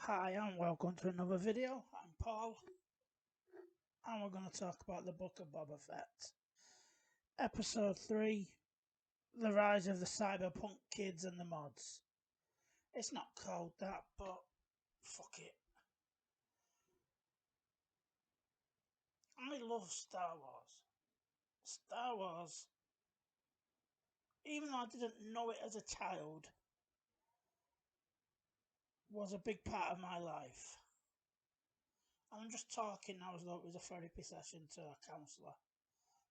Hi and welcome to another video. I'm Paul and we're going to talk about the book of Boba Fett. Episode 3, The Rise of the Cyberpunk Kids and the Mods. It's not called that, but fuck it. I love Star Wars. Star Wars, even though I didn't know it as a child, was a big part of my life. And I'm just talking now as though it was a therapy session to a counsellor.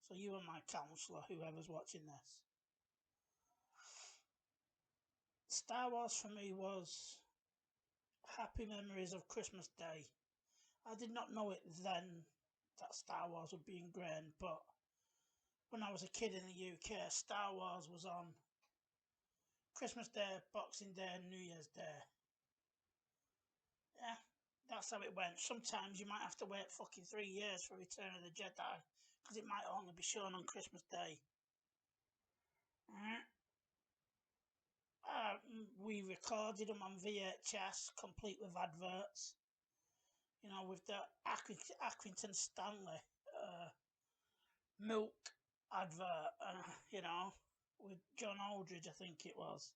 So you are my counsellor, whoever's watching this. Star Wars for me was happy memories of Christmas Day. I did not know it then that Star Wars would be ingrained, but when I was a kid in the UK, Star Wars was on Christmas Day, Boxing Day, and New Year's Day. Yeah, that's how it went. Sometimes you might have to wait fucking 3 years for Return of the Jedi, because it might only be shown on Christmas Day. We recorded them on VHS, complete with adverts. You know, with the Accrington Stanley milk advert, you know, with John Aldridge, I think it was.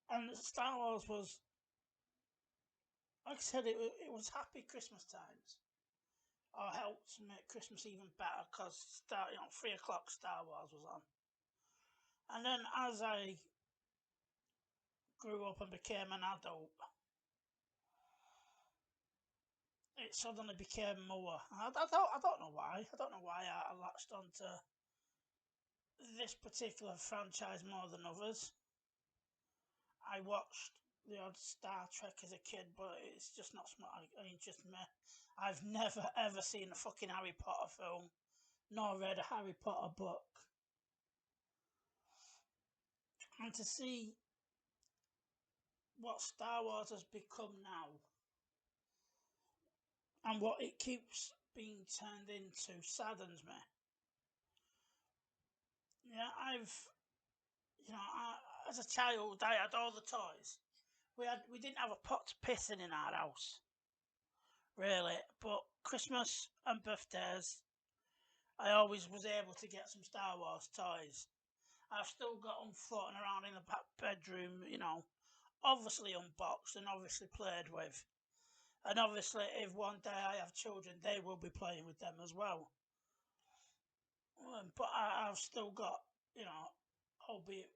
And Star Wars was, like I said, it was happy Christmas times. Or helped make Christmas even better because 3 o'clock Star Wars was on. And then as I grew up and became an adult, it suddenly became more. I don't know why. I don't know why I latched onto this particular franchise more than others. I watched the odd Star Trek as a kid, but it's just not smart. It interests me. I've never ever seen a fucking Harry Potter film, nor read a Harry Potter book. And to see what Star Wars has become now, and what it keeps being turned into, saddens me. Yeah, as a child, I had all the toys. We didn't have a pot to piss in our house, really. But Christmas and birthdays, I always was able to get some Star Wars toys. I've still got them floating around in the back bedroom, you know, obviously unboxed and obviously played with. And obviously, if one day I have children, they will be playing with them as well. But I've still got, you know, albeit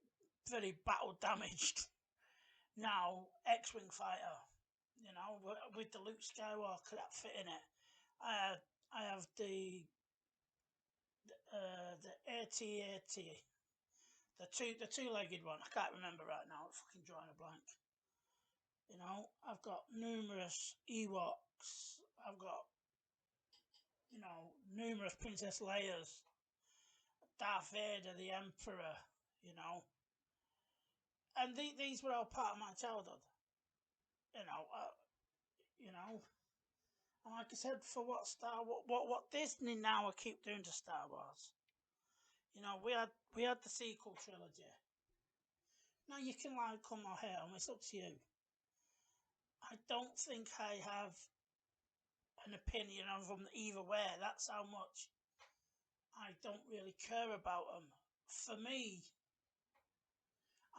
very battle damaged now, X-Wing fighter, you know, with the Luke Skywalker that fit in it. I have the AT-AT, the two-legged one. I can't remember right now. I'm fucking drawing a blank. You know, I've got numerous Ewoks. I've got, you know, numerous Princess Leia's, Darth Vader, the Emperor. You know, and these were all part of my childhood. You know, you know. And like I said, for what Disney now keep doing to Star Wars. You know, we had the sequel trilogy. Now you can like them or hate them, it's up to you. I don't think I have an opinion of them either way. That's how much I don't really care about them. For me,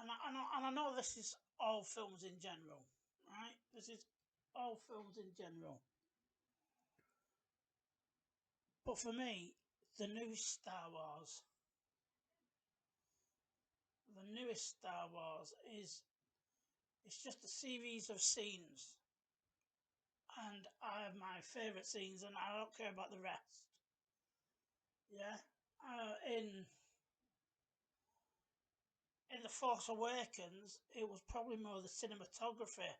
and I know this is all films in general, right? This is all films in general. But for me, the new Star Wars, the newest Star Wars is it's just a series of scenes, and I have my favourite scenes, and I don't care about the rest. Yeah, in the Force Awakens, it was probably more the cinematography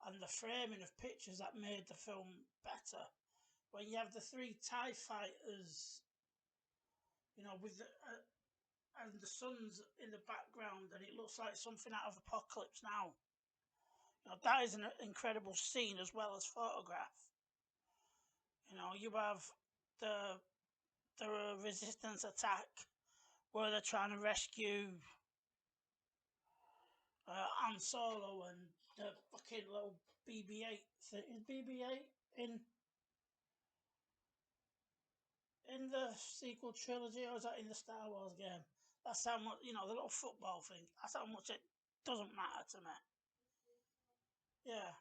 and the framing of pictures that made the film better. When you have the 3 TIE fighters, you know, with and the sun's in the background, and it looks like something out of Apocalypse Now. You know, that is an incredible scene as well as photograph. You know, you have the resistance attack where they're trying to rescue Han Solo and the fucking little BB-8 thing. Is BB-8 in the sequel trilogy, or is that in the Star Wars game? That's how much, the little football thing. That's how much it doesn't matter to me. Yeah.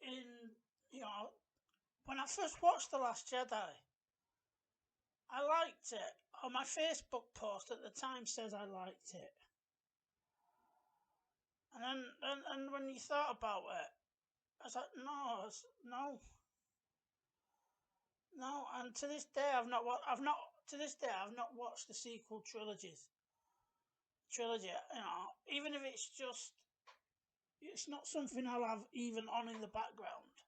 In, when I first watched The Last Jedi, I liked it. On my Facebook post at the time says I liked it. And then, and when you thought about it, I was like, no. And to this day, I've not watched the sequel trilogy. Even if it's not something I'll have even on in the background.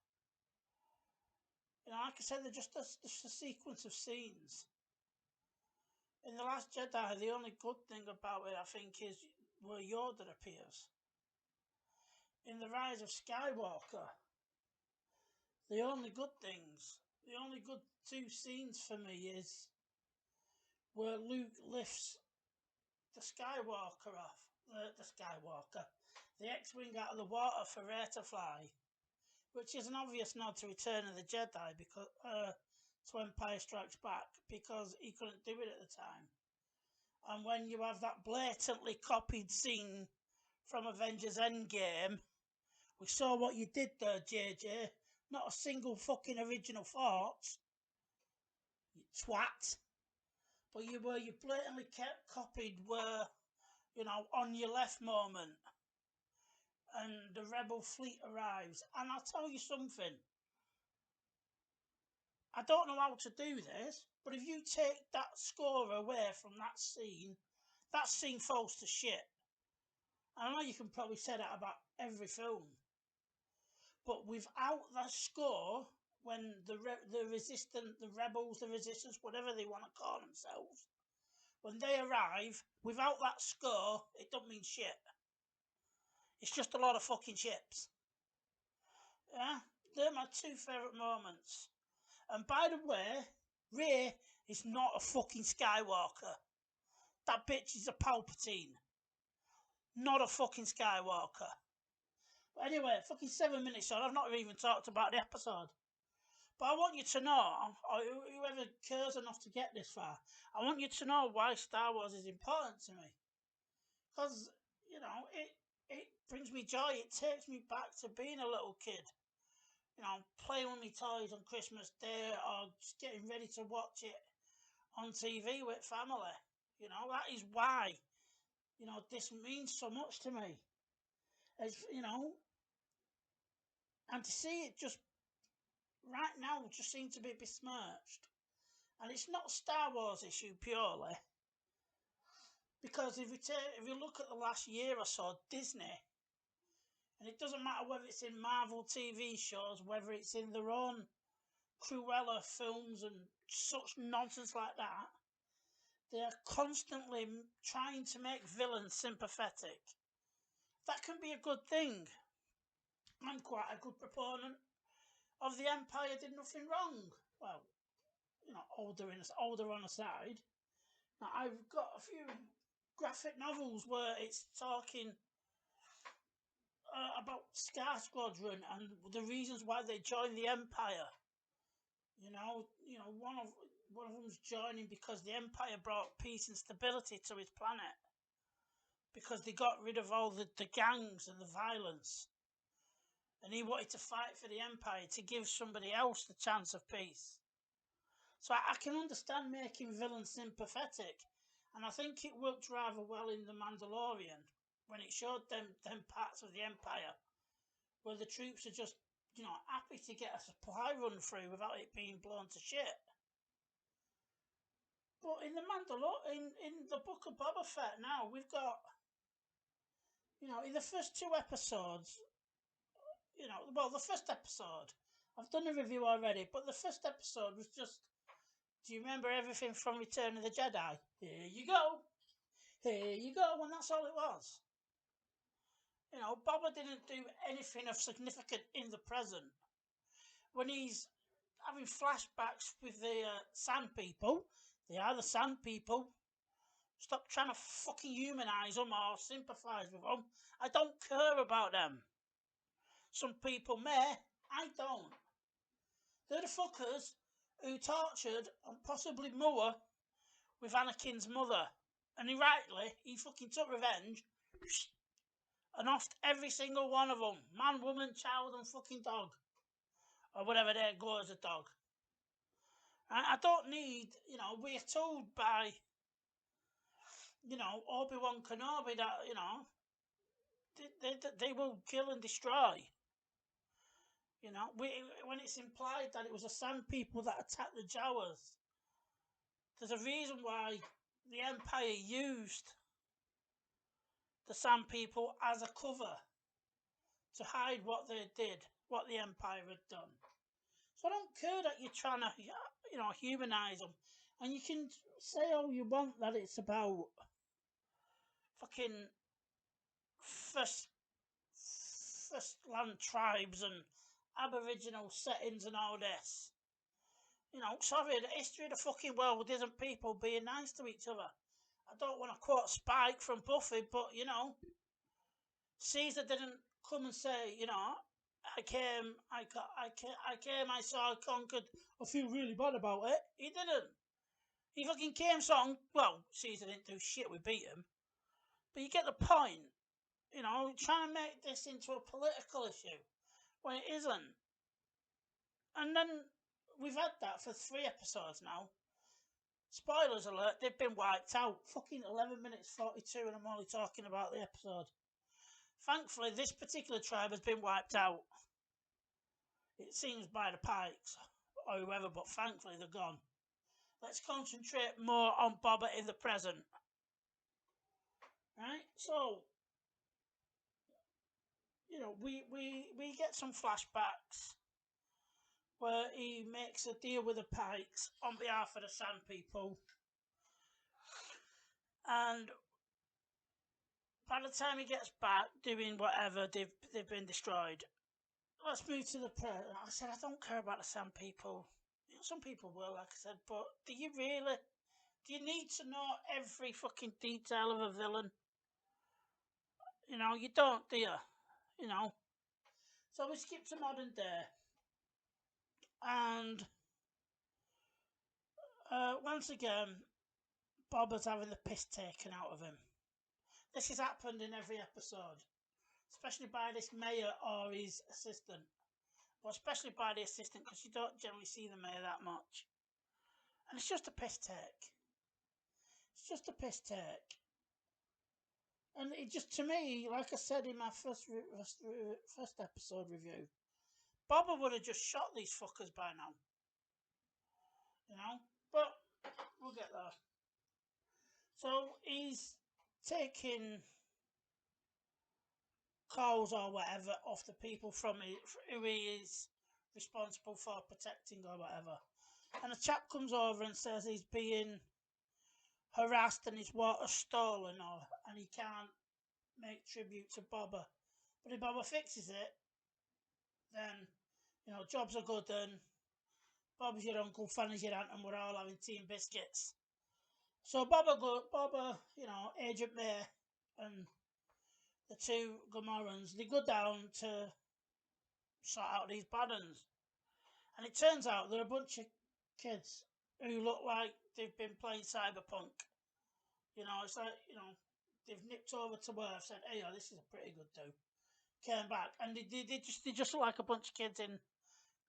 Like I said, they're just a sequence of scenes. In The Last Jedi, the only good thing about it, I think, is where Yoda appears. In The Rise of Skywalker, the only good two scenes for me is where Luke lifts the Skywalker off, the X-Wing out of the water for Rey to fly, which is an obvious nod to Return of the Jedi, because to Empire Strikes Back, because he couldn't do it at the time. And when you have that blatantly copied scene from Avengers Endgame, we saw what you did there, JJ. Not a single fucking original thought, you twat. But you blatantly kept copied where, on your left moment, and the rebel fleet arrives. And I'll tell you something. I don't know how to do this, but if you take that score away from that scene falls to shit. I know you can probably say that about every film, but without that score, when the rebels, the resistance, whatever they want to call themselves, when they arrive, without that score, it don't mean shit. It's just a lot of fucking chips. Yeah, they're my two favourite moments. And by the way, Rey is not a fucking Skywalker. That bitch is a Palpatine. Not a fucking Skywalker. But anyway, fucking 7 minutes on. I've not even talked about the episode. But I want you to know, or whoever cares enough to get this far, I want you to know why Star Wars is important to me. Because, it brings me joy. It takes me back to being a little kid. Playing with my toys on Christmas Day, or just getting ready to watch it on TV with family. That is why, this means so much to me. As, and to see it just right now just seems to be besmirched. And it's not a Star Wars issue purely. Because if you look at the last year or so, Disney, and it doesn't matter whether it's in Marvel TV shows, whether it's in their own Cruella films and such nonsense like that, they are constantly trying to make villains sympathetic. That can be a good thing. I'm quite a good proponent of the Empire did nothing wrong. Well, older on a side. Now, I've got a few graphic novels where it's talking about Scar Squadron and the reasons why they joined the Empire. One of them's joining because the Empire brought peace and stability to his planet. Because they got rid of all the gangs and the violence. And he wanted to fight for the Empire to give somebody else the chance of peace. So I can understand making villains sympathetic. And I think it worked rather well in The Mandalorian, when it showed them parts of the Empire where the troops are just, happy to get a supply run through without it being blown to shit. But in in the Book of Boba Fett now, we've got, in the first two episodes, the first episode, I've done a review already, but the first episode was just, do you remember everything from Return of the Jedi? Here you go, and that's all it was. Boba didn't do anything of significance in the present. When he's having flashbacks with the Sand People, they are the Sand People, Stop trying to fucking humanise them or sympathise with them. I don't care about them. Some people may. I don't. They're the fuckers who tortured and possibly Moore with Anakin's mother. And he fucking took revenge and offed every single one of them. Man, woman, child and fucking dog. Or whatever they go as a dog. I don't need, we're told by, Obi-Wan Kenobi that, they will kill and destroy. When it's implied that it was the Sand People that attacked the Jawas, there's a reason why the Empire used the Sand People as a cover to hide what they did, what the Empire had done. So I don't care that you're trying to, humanise them. And you can say all you want that it's about fucking first land tribes and Aboriginal settings and all this. Sorry, the history of the fucking world isn't people being nice to each other. I don't want to quote Spike from Buffy, but, Caesar didn't come and say, I came, I saw, I conquered, I feel really bad about it. He didn't. He fucking came well, Caesar didn't do shit, we beat him. But you get the point. Trying to make this into a political issue when it isn't. And then we've had that for 3 episodes now. Spoilers alert, they've been wiped out. Fucking 11 minutes 42 and I'm only talking about the episode. Thankfully, this particular tribe has been wiped out. It seems by the Pikes or whoever, but thankfully they're gone. Let's concentrate more on Boba in the present. Right? So, we get some flashbacks where he makes a deal with the Pikes on behalf of the Sand People. And by the time he gets back doing whatever, they've been destroyed. Let's move to the present. Like I said, I don't care about the Sand People. Some people will, like I said, but do you really? Do you need to know every fucking detail of a villain? You don't, do you? So we skip to modern day. And once again, Boba's having the piss taken out of him. This has happened in every episode, especially by this mayor or his assistant. But especially by the assistant, because you don't generally see the mayor that much. And it's just a piss take. It's just a piss take. And it just, to me, like I said in my first episode review, Boba would have just shot these fuckers by now. But we'll get there. So he's taking calls or whatever off the people from who he is responsible for protecting or whatever. And a chap comes over and says he's being harassed and his water stolen, and he can't make tribute to Boba. But if Boba fixes it, then, jobs are good and Bob's your uncle, Fanny's your aunt, and we're all having tea and biscuits. So Boba, Agent May and the 2 Gamorreans, they go down to sort out these bad uns. And it turns out they're a bunch of kids who look like they've been playing Cyberpunk. It's like, they've nipped over to Earth, said, hey, this is a pretty good do. Came back, and they just look like a bunch of kids in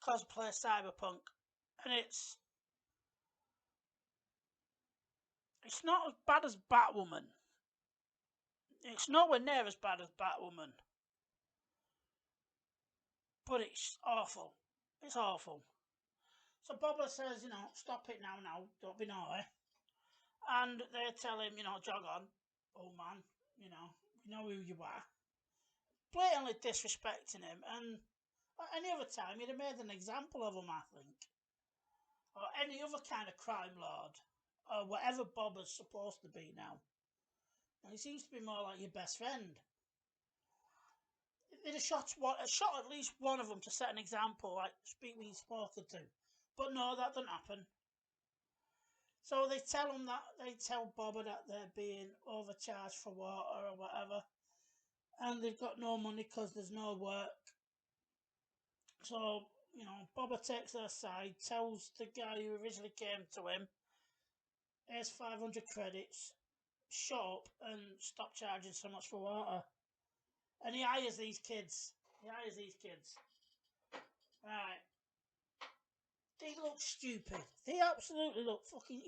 cosplay Cyberpunk. And it's not as bad as Batwoman. It's nowhere near as bad as Batwoman. But it's awful. It's awful. So Boba says, stop it now, don't be naughty. And they tell him, jog on, old man, we know who you are. Blatantly disrespecting him, and any other time he'd have made an example of him, I think. Or any other kind of crime lord, or whatever Boba's supposed to be now. And he seems to be more like your best friend. They'd have shot at least one of them to set an example, like speak when you're supposed to. But no, that didn't happen. So they tell them that they tell Boba that they're being overcharged for water or whatever, and they've got no money because there's no work. So Boba takes their side, tells the guy who originally came to him, "Here's 500 credits. Shut up and stop charging so much for water." And he hires these kids. Right. They look stupid. They absolutely look fucking.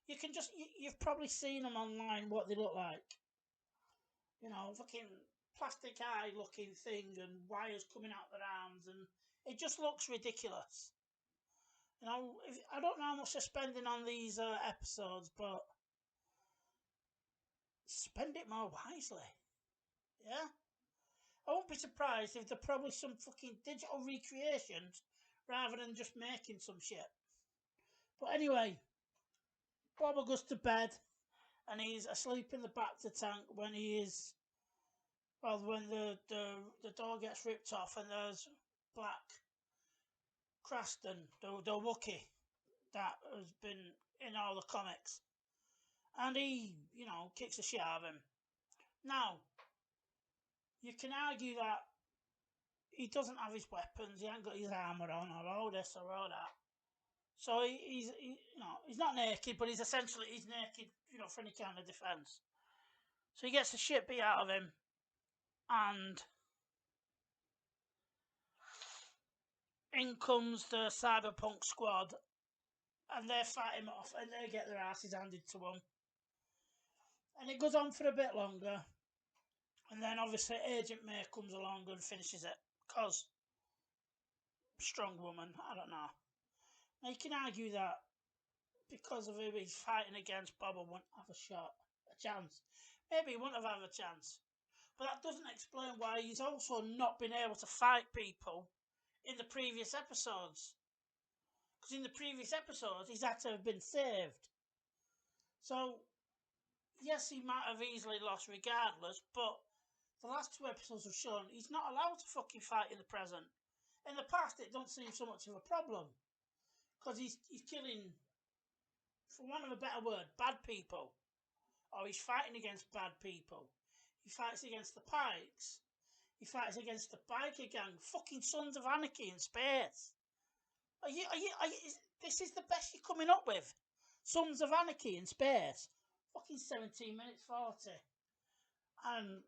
You can just. You've probably seen them online, what they look like. Fucking plastic eye looking thing and wires coming out their arms, and it just looks ridiculous. I don't know how much they're spending on these episodes, but spend it more wisely. Yeah? I won't be surprised if they're probably some fucking digital recreations rather than just making some shit. But anyway, Boba goes to bed and he's asleep in the back of the tank when when the door gets ripped off and there's Black Craston, the Wookiee that has been in all the comics. And he, kicks the shit out of him. Now, you can argue that he doesn't have his weapons, he ain't got his armour on, or all this or all that. So he's not naked, but he's naked, for any kind of defence. So he gets the shit beat out of him, and in comes the cyberpunk squad, and they fight him off, and they get their asses handed to them. And it goes on for a bit longer, and then obviously Agent May comes along and finishes it, because strong woman, I don't know. Now you can argue that because of who he's fighting against, Boba wouldn't have a chance. Maybe he wouldn't have had a chance. But that doesn't explain why he's also not been able to fight people in the previous episodes. Because in the previous episodes, he's had to have been saved. So, yes, he might have easily lost regardless, but the last two episodes have shown he's not allowed to fucking fight in the present. In the past, it don't seem so much of a problem. Because he's killing, for want of a better word, bad people. Or he's fighting against bad people. He fights against the Pikes. He fights against the biker gang. Fucking Sons of Anarchy in space. This is the best you're coming up with? Sons of Anarchy in space. Fucking 17 minutes 40. And,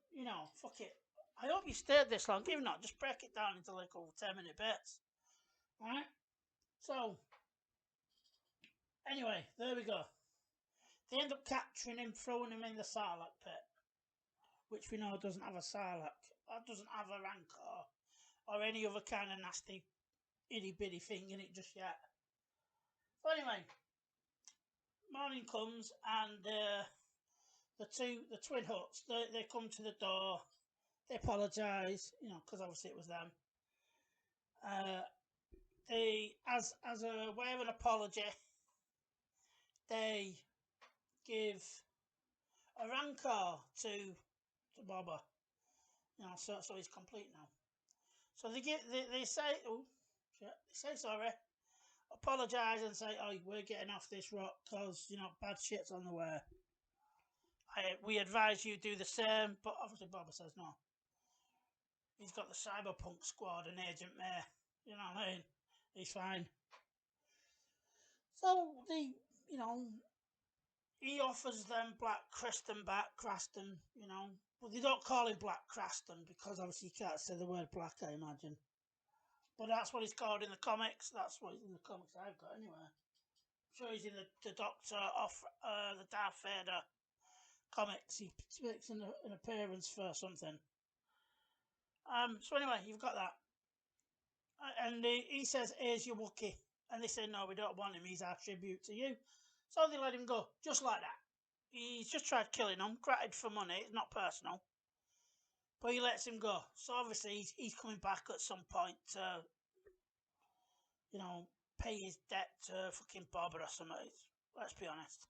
fuck it. I hope you stayed this long. If not, just break it down into like over 10-minute bits. Alright? So, anyway, there we go. They end up capturing him, throwing him in the Sarlacc pit. Which we know doesn't have a Sarlacc. Or doesn't have a Rancor. Or any other kind of nasty itty bitty thing in it just yet. So anyway, morning comes and the twin Hutts, they come to the door. They apologise, because obviously it was them. They, as a way of an apology, they give a Rancor to Boba. So he's complete now. So they say, oh shit, they say sorry, apologise and say, oh, we're getting off this rock because bad shit's on the way. We advise you do the same, but obviously Boba says no. He's got the cyberpunk squad and Agent May. You know what I mean? He's fine. So he offers them Black Craston back, But they don't call him Black Craston because obviously you can't say the word black, I imagine. But that's what he's called in the comics. That's what he's in the comics I've got anyway. I'm sure he's in the Doctor off the Darth Vader comics. He makes an appearance for something. So anyway, you've got that. And he says, here's your Wookiee. And they say, no, we don't want him. He's our tribute to you. So they let him go, just like that. He's just tried killing him, gratted for money. It's not personal. But he lets him go. So obviously he's coming back at some point to, pay his debt to fucking Boba or something. Let's be honest.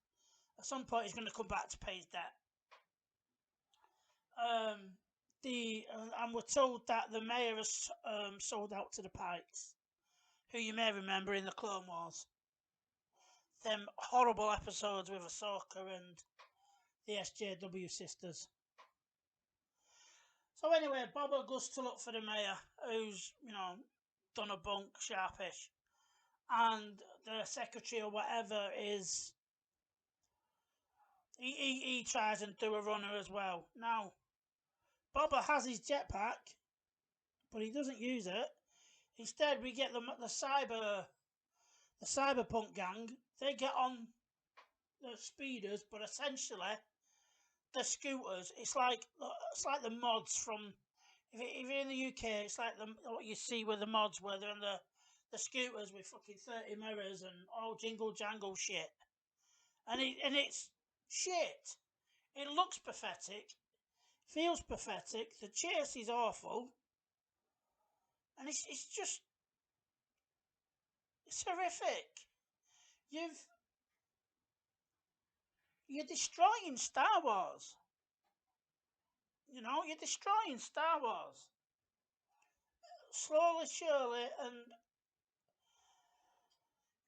At some point he's going to come back to pay his debt. And we're told that the mayor has sold out to the Pikes, who you may remember in the Clone Wars. them horrible episodes with Ahsoka and the SJW sisters. So anyway, Boba goes to look for the mayor, who's, done a bunk, sharpish. And the secretary or whatever is... He tries and do a runner as well. Now, Boba has his jetpack, but he doesn't use it. Instead, we get the cyberpunk gang. They get on the speeders, but essentially the scooters. It's like the mods from. If you're in the UK, it's like what you see with the mods, where they're on the scooters with fucking 30 mirrors and all jingle jangle shit. And it's shit. It looks pathetic, feels pathetic. The chase is awful, and it's horrific. You're destroying Star Wars. You're destroying Star Wars. Slowly, surely, and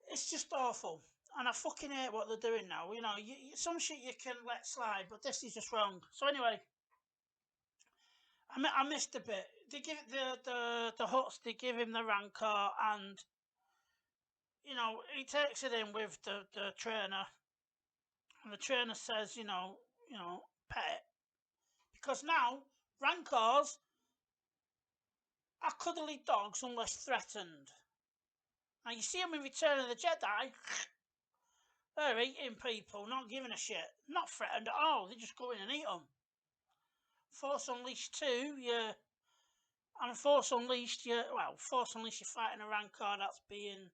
it's just awful. And I fucking hate what they're doing now. Some shit you can let slide, but this is just wrong. So anyway, I missed a bit. They give the Huts, they give him the Rancor, and he takes it in with the trainer, and the trainer says, pet it, because now Rancors are cuddly dogs unless threatened. Now you see them in Return of the Jedi. They're eating people, not giving a shit, not threatened at all. They just go in and eat them. Force Unleashed 2, and Force Unleashed, you're fighting a Rancor that's being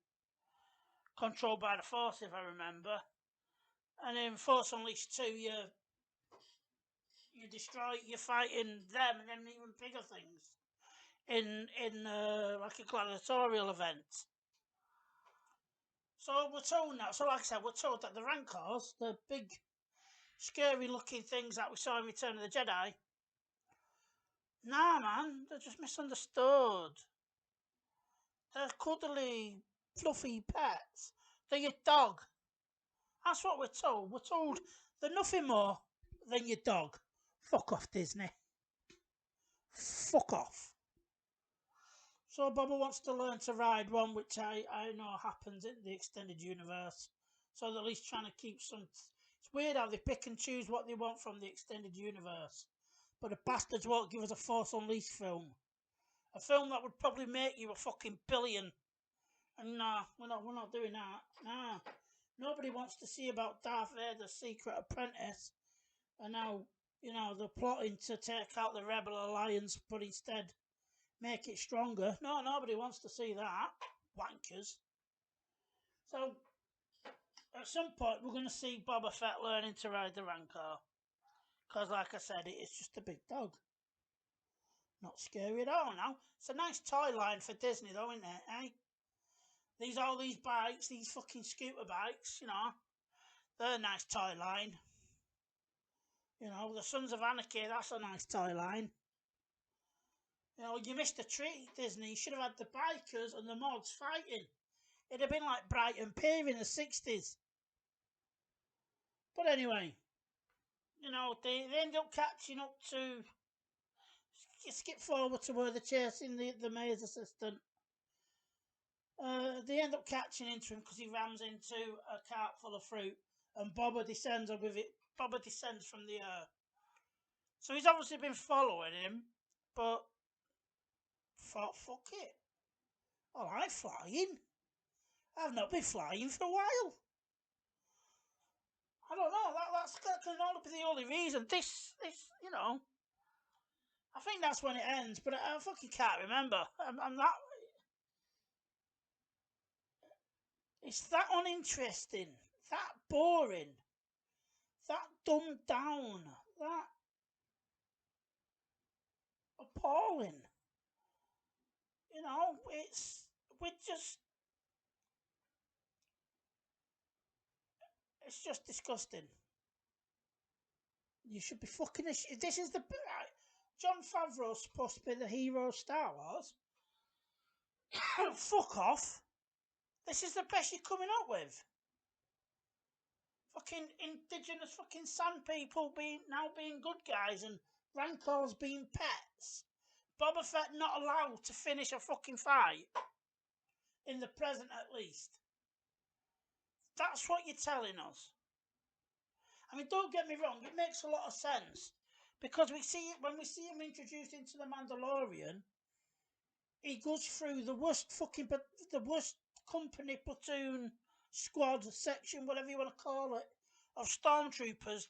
controlled by the Force, if I remember. And in Force Unleashed 2, you're fighting them and then even bigger things in like a gladiatorial event. So we're told now. So like I said, we're told that the Rancors, the big, scary-looking things that we saw in Return of the Jedi, nah, man, they're just misunderstood. They're cuddly, fluffy pets. They're your dog. That's what we're told. We're told they're nothing more than your dog. Fuck off, Disney. Fuck off. So Boba wants to learn to ride one, which I know happens in the extended universe. So they're at least trying to keep some... It's weird how they pick and choose what they want from the extended universe. But the bastards won't give us a Force Unleashed film. A film that would probably make you a fucking billion. And nah, we're not doing that. Nah. Nobody wants to see about Darth Vader's secret apprentice. And now, they're plotting to take out the Rebel Alliance, but instead make it stronger. No, nobody wants to see that. Wankers. So, at some point, we're going to see Boba Fett learning to ride the Rancor. Because, like I said, it's just a big dog. Not scary at all now. It's a nice toy line for Disney, though, isn't it, eh? All these bikes, these fucking scooter bikes, they're a nice toy line. The Sons of Anarchy, that's a nice toy line. You missed a treat, Disney. You should have had the bikers and the mods fighting. It'd have been like Brighton Pier in the 60s. But anyway, they end up catching up to... You skip forward to where they're chasing the mayor's assistant. They end up catching into him because he rams into a cart full of fruit, and Boba descends with it. Boba descends from the air. So he's obviously been following him, but thought, fuck it. I like flying. I've not been flying for a while. I don't know. That can only be the only reason. This, I think that's when it ends, but I fucking can't remember. I'm that. It's that uninteresting, that boring, that dumbed down, that appalling. It's just disgusting. You should be fucking... This is the... Jon Favreau's supposed to be the hero of Star Wars. Fuck off. This is the best you're coming up with. fucking indigenous fucking sand people now being good guys and Rancors being pets. Boba Fett not allowed to finish a fucking fight. In the present, at least. That's what you're telling us. I mean, don't get me wrong, it makes a lot of sense. Because when we see him introduced into the Mandalorian, he goes through the worst company, platoon, squad, section, whatever you want to call it, of stormtroopers.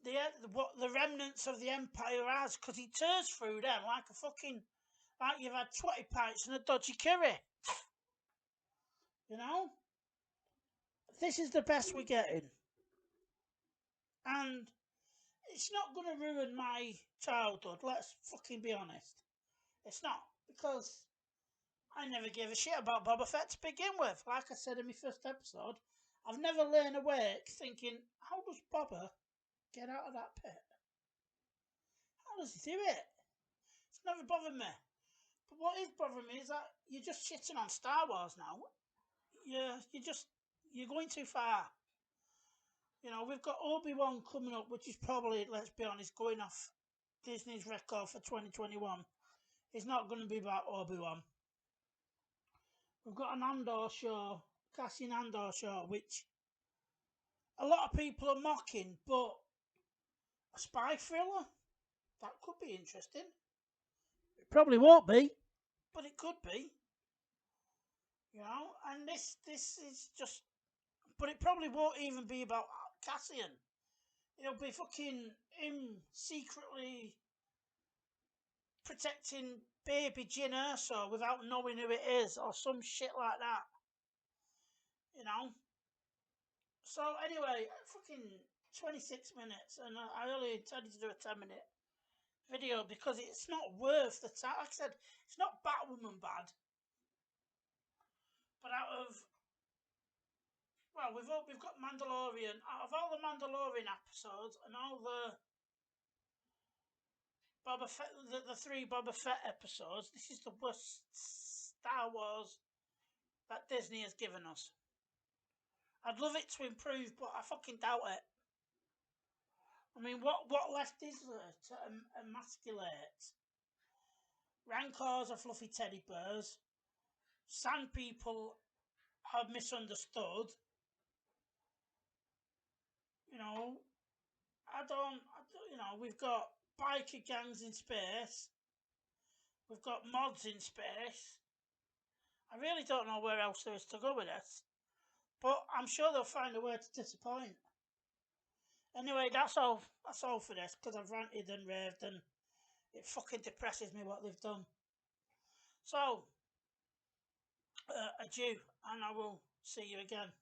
The remnants of the Empire has, because he tears through them like you've had 20 pints and a dodgy curry. You know? This is the best we're getting. And it's not going to ruin my childhood, let's fucking be honest. It's not, because I never gave a shit about Boba Fett to begin with. Like I said in my first episode, I've never lain awake thinking, how does Boba get out of that pit? How does he do it? It's never bothered me. But what is bothering me is that you're just shitting on Star Wars now. You're going too far. You know, we've got Obi-Wan coming up, which is probably, let's be honest, going off Disney's record for 2021. It's not going to be about Obi-Wan. We've got an Andor show, Cassian Andor show, which a lot of people are mocking, but a spy thriller? That could be interesting. It probably won't be, but it could be. You know, and this is just... But it probably won't even be about Cassian. It'll be fucking him secretly protecting baby Jyn Erso without knowing who it is, or some shit like that. You know? So anyway, fucking 26 minutes, and I only intended to do a 10-minute video because it's not worth the time. Like I said, it's not Batwoman bad, but we've got Mandalorian. Out of all the Mandalorian episodes and all the Boba Fett, the 3 Boba Fett episodes, this is the worst Star Wars that Disney has given us. I'd love it to improve, but I fucking doubt it. I mean, what left is there to emasculate? Rancors are fluffy teddy bears. Sand people are misunderstood. You know, we've got biker gangs in space. We've got mods in space. I really don't know where else there is to go with this. But I'm sure they'll find a way to disappoint. Anyway, that's all for this, because I've ranted and raved and it fucking depresses me what they've done. So, adieu, and I will see you again.